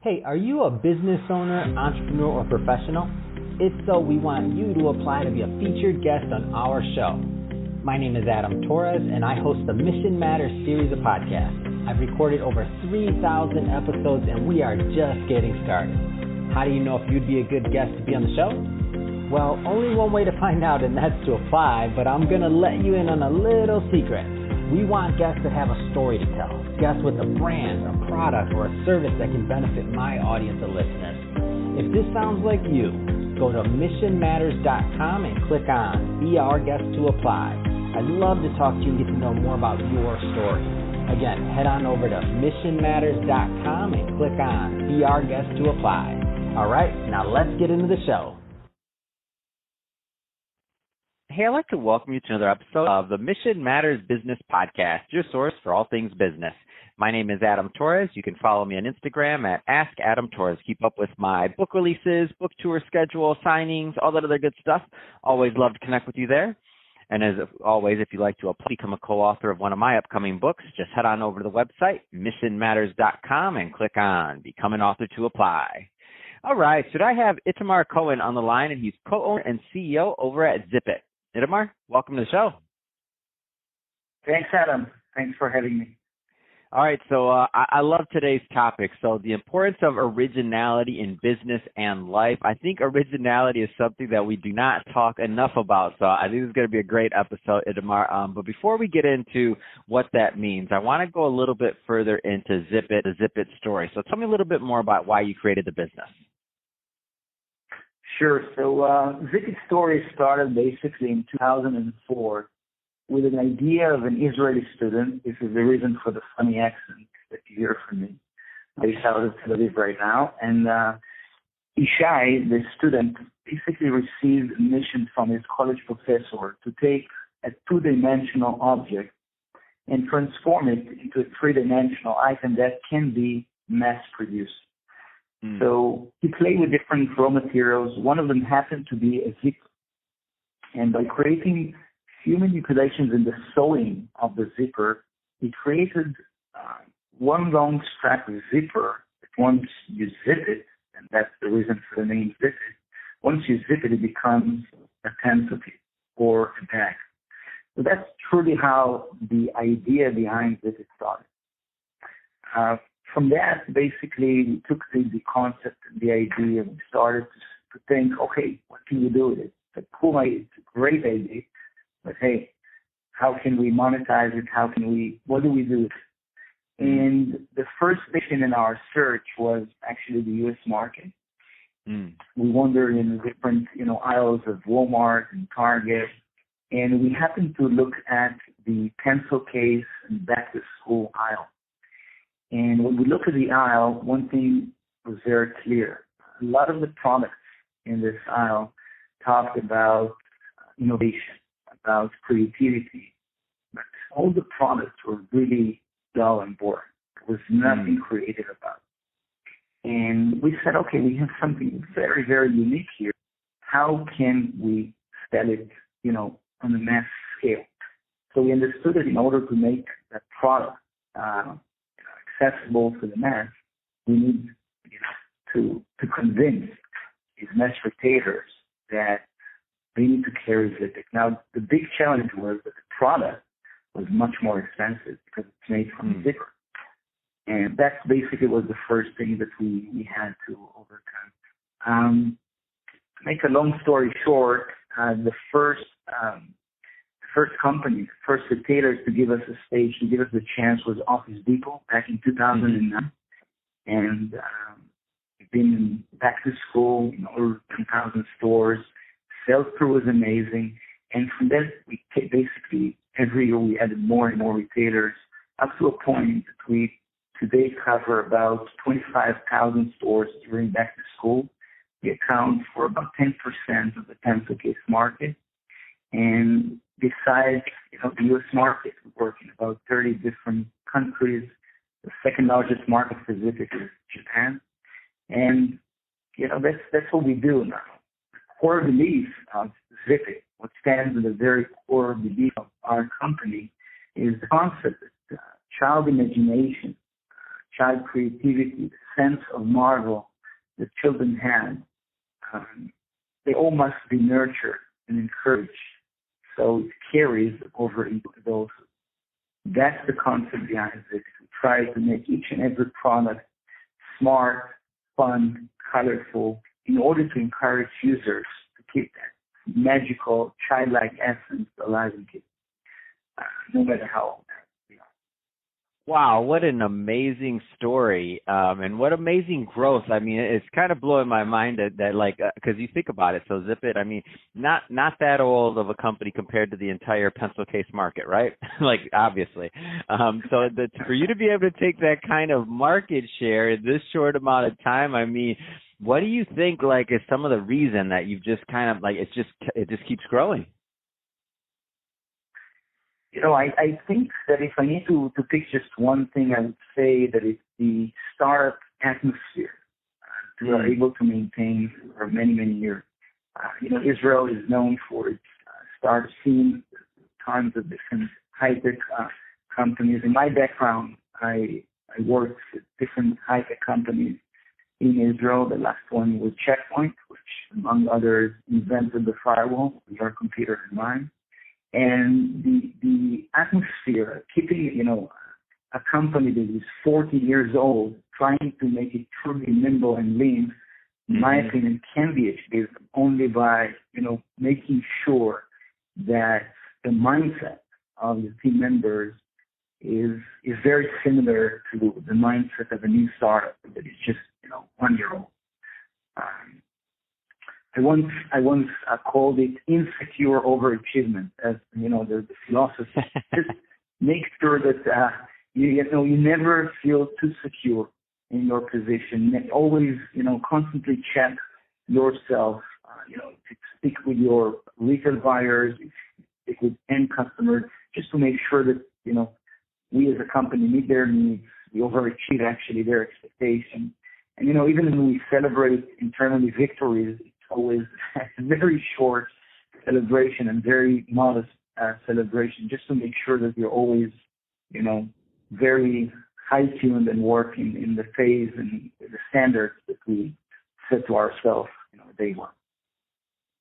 Hey, are you a business owner, entrepreneur, or professional? If so, we want you to apply to be a featured guest on our show. My name is Adam Torres, and I host the Mission Matters series of podcasts. I've recorded over 3,000 episodes, and we are just getting started. How do you know if you'd be a good guest to be on the show? Well, only one way to find out, and that's to apply, but I'm going to let you in on a little secret. We want guests that have a story to tell, guests with a brand, a product, or a service that can benefit my audience of listeners. If this sounds like you, go to missionmatters.com and click on Be Our Guest to apply. I'd love to talk to you and get to know more about your story. Again, head on over to missionmatters.com and click on Be Our Guest to apply. All right, now let's get into the show. Hey, I'd like to welcome you to another episode of the Mission Matters Business Podcast, your source for all things business. My name is Adam Torres. You can follow me on Instagram at AskAdamTorres. Keep up with my book releases, book tour schedule, signings, all that other good stuff. Always love to connect with you there. And as always, if you'd like to become a co-author of one of my upcoming books, just head on over to the website, missionmatters.com, and click on Become an Author to apply. All right, so I have Itamar Cohen on the line, and he's co-owner and CEO over at Zipit. Itamar, welcome to the show. Thanks, Adam. Thanks for having me. All right, so I love today's topic. So the importance of originality in business and life. I think originality is something that we do not talk enough about. So I think this is going to be a great episode, Itamar. But before we get into what that means, I want to go a little bit further into Zipit, the Zipit story. So tell me a little bit more about why you created the business. Sure. So Zipit's story started basically in 2004 with an idea of an Israeli student. This is the reason for the funny accent that you hear from me, based out of Tel Aviv right now. And Ishai, the student, basically received a mission from his college professor to take a two-dimensional object and transform it into a three-dimensional item that can be mass-produced. So he played with different raw materials. One of them happened to be a zipper. And by creating few manipulations in the sewing of the zipper, he created one long strap zipper that once you zip it, and that's the reason for the name zip it, once you zip it, it becomes a pencil kit or a bag. So that's truly how the idea behind Zipit started. From that, basically, we took the concept and the idea and we started to think, okay, what can we do with it? It's a cool idea, it's a great idea, but hey, how can we monetize it? What do we do with it? And the first station in our search was actually the U.S. market. We wandered in different, aisles of Walmart and Target, and we happened to look at the pencil case and back-to-school aisle. And when we look at the aisle, one thing was very clear. A lot of the products in this aisle talked about innovation, about creativity, but all the products were really dull and boring. There was nothing creative about it. And we said, okay, we have something very, very unique here. How can we sell it, on a mass scale? So we understood that in order to make that product accessible to the mass, we need to convince these mass retailers that they need to carry Zipit. Now, the big challenge was that the product was much more expensive because it's made from a zipper. And that basically was the first thing that we had to overcome. To make a long story short, the first company, the first retailers to give us a stage, to give us the chance was Office Depot back in 2009. And we've been back to school in over 10,000 stores. Sell-through was amazing. And from that, we basically, every year we added more and more retailers up to a point that we today cover about 25,000 stores during back to school. We account for about 10% of the pencil case market. And besides, the U.S. market, we work in about 30 different countries. The second largest market for Zipit is Japan. And, that's what we do now. The core belief of Zipit, what stands at the very core belief of our company, is the concept that child imagination, child creativity, the sense of marvel that children have, they all must be nurtured and encouraged. So it carries over into adulthood. That's the concept behind it. We try to make each and every product smart, fun, colorful, in order to encourage users to keep that magical, childlike essence alive and keep, no matter how old they are. Wow, what an amazing story, and what amazing growth. I mean, it's kind of blowing my mind that like, because you think about it, so Zip It, I mean, not that old of a company compared to the entire pencil case market, right? Like, obviously. So for you to be able to take that kind of market share in this short amount of time, I mean, what do you think, like, is some of the reason that you've just kind of, like, it just keeps growing? You know, I think that if I need to pick just one thing, I would say that it's the startup atmosphere we are able to maintain for many, many years. You know, Israel is known for its startup scene, tons of different high-tech companies. In my background, I worked at different high-tech companies in Israel. The last one was Checkpoint, which, among others, invented the firewall, your computer and mine. And the atmosphere, keeping, you know, a company that is 40 years old, trying to make it truly nimble and lean, in my opinion, can be achieved only by, you know, making sure that the mindset of the team members is very similar to the mindset of a new startup that is just, you know, 1 year old. I once called it insecure overachievement, as you know, the philosophy. Just make sure that you never feel too secure in your position. Always, you know, constantly check yourself. You know, to speak with your retail buyers, speak with end customers, just to make sure that, you know, we as a company meet their needs, we overachieve actually their expectations. And, you know, even when we celebrate internally victories, it's always a very short celebration and very modest celebration, just to make sure that you're always, you know, very high-tuned and working in the phase and the standards that we set to ourselves, you know, day one.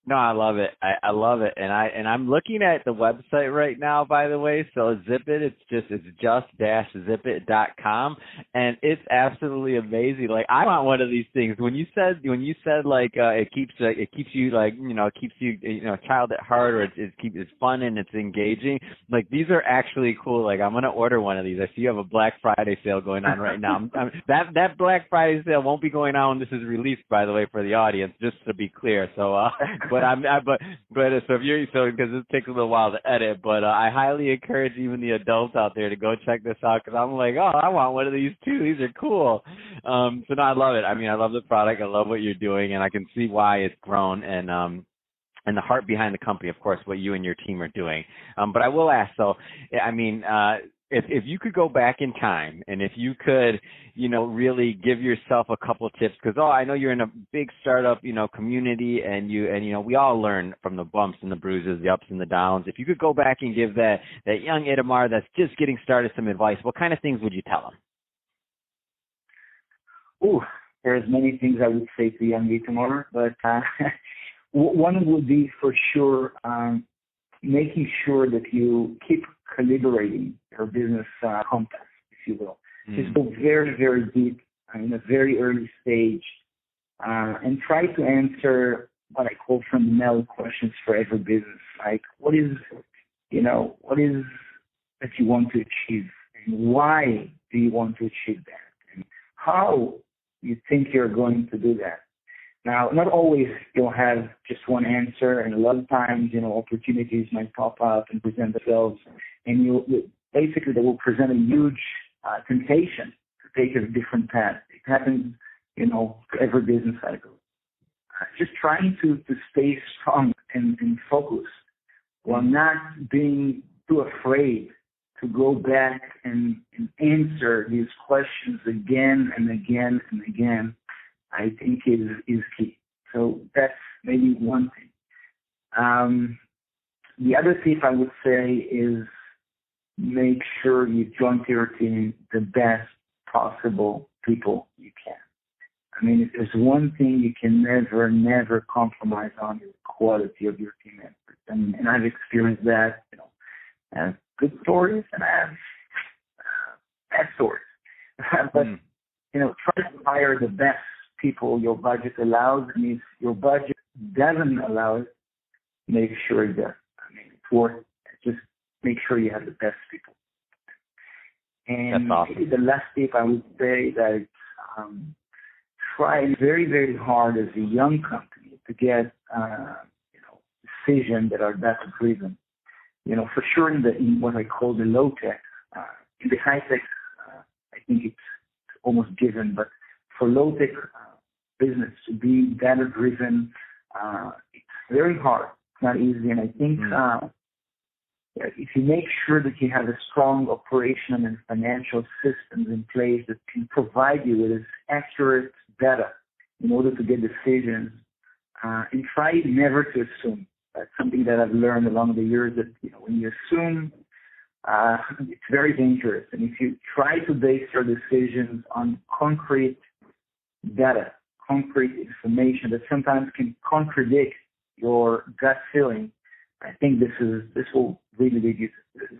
No, I love it. I love it. And I'm looking at the website right now, by the way. So Zip It, it's just-zipit.com, and it's absolutely amazing. Like, I want one of these things. When you said like it keeps you, like, you know, it keeps you, you know, child at heart, or it's fun and it's engaging. Like, these are actually cool. Like, I'm gonna order one of these. I see you have a Black Friday sale going on right now. That Black Friday sale won't be going on when this is released, by the way, for the audience, just to be clear. So But so because this takes a little while to edit, but I highly encourage even the adults out there to go check this out, because I'm like, oh, I want one of these too. These are cool. So no, I love it. I mean, I love the product. I love what you're doing, and I can see why it's grown, and the heart behind the company, of course, what you and your team are doing. But I will ask, so, I mean, if you could go back in time, and if you could, you know, really give yourself a couple of tips, because I know you're in a big startup, you know, community, and you know, we all learn from the bumps and the bruises, the ups and the downs. If you could go back and give that young Itamar that's just getting started some advice, what kind of things would you tell him? Ooh, there's many things I would say to young Itamar, but one would be for sure making sure that you keep calibrating your business compass, if you will. Just go very, very deep in a very early stage, and try to answer what I call fundamental questions for every business. Like, what is that you want to achieve, and why do you want to achieve that, and how you think you're going to do that. Now, not always you'll have just one answer, and a lot of times, you know, opportunities might pop up and present themselves, and basically they will present a huge temptation to take a different path. It happens, you know, to every business cycle. Just trying to stay strong and focus while not being too afraid to go back and answer these questions again and again and again, I think is key. So that's maybe one thing. The other tip I would say is make sure you join to your team the best possible people you can. I mean, if there's one thing you can never compromise on, is the quality of your team members. And I've experienced that, I have good stories and I have bad stories. But, try to hire the best people your budget allows. And if your budget doesn't allow it, make sure it does. I mean, it's worth it. Just make sure you have the best people. And that's awesome. The last tip I would say that try very, very hard as a young company to get decisions that are data driven. For sure in what I call the low tech, in the high tech, I think it's almost given. But for low tech business to be data driven, it's very hard. It's not easy, and I think. If you make sure that you have a strong operational and financial systems in place that can provide you with this accurate data in order to get decisions, and try never to assume. That's something that I've learned along the years, that when you assume, it's very dangerous. And if you try to base your decisions on concrete data, concrete information that sometimes can contradict your gut feeling, I think this will really lead you to success.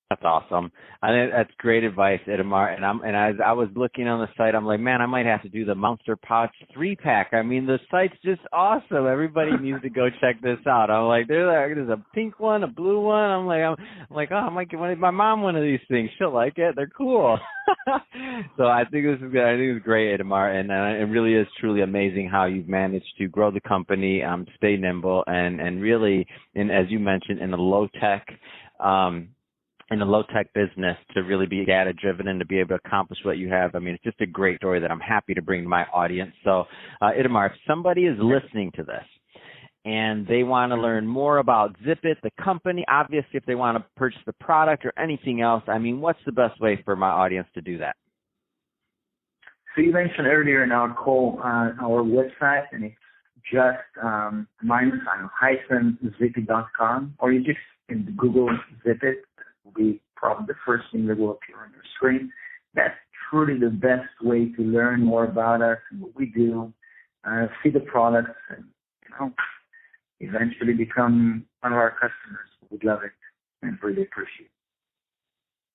That's awesome. I think that's great advice, Itamar. And as I was looking on the site, I'm like, man, I might have to do the Monster Pouch 3-pack. I mean, the site's just awesome. Everybody needs to go check this out. I'm like, there's a pink one, a blue one. I'm like, oh, I might get my mom one of these things. She'll like it. They're cool. So I think this is good. I think it's great, Itamar, and it really is truly amazing how you've managed to grow the company, stay nimble, and really, as you mentioned, in the low tech. In the low-tech business, to really be data-driven and to be able to accomplish what you have. I mean, it's just a great story that I'm happy to bring to my audience. So, Itamar, if somebody is listening to this and they want to learn more about ZipIt, the company, obviously if they want to purchase the product or anything else, I mean, what's the best way for my audience to do that? So you mentioned earlier in our call our website, and it's just -zipit.com, or you just can Google ZipIt. Will be probably the first thing that will appear on your screen. That's truly the best way to learn more about us and what we do, see the products, and eventually become one of our customers. We'd love it and really appreciate it.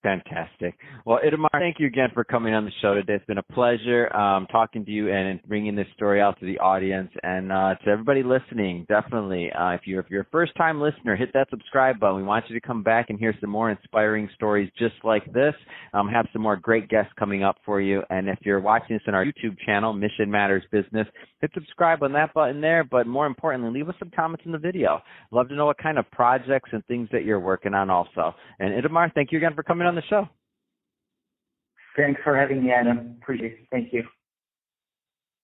Fantastic. Well, Itamar, thank you again for coming on the show today. It's been a pleasure talking to you and bringing this story out to the audience. And to everybody listening, definitely, if you're a first-time listener, hit that subscribe button. We want you to come back and hear some more inspiring stories just like this. Have some more great guests coming up for you. And if you're watching this on our YouTube channel, Mission Matters Business, hit subscribe on that button there. But more importantly, leave us some comments in the video. Love to know what kind of projects and things that you're working on also. And Itamar, thank you again for coming on the show. Thanks for having me, Adam. Appreciate it. Thank you.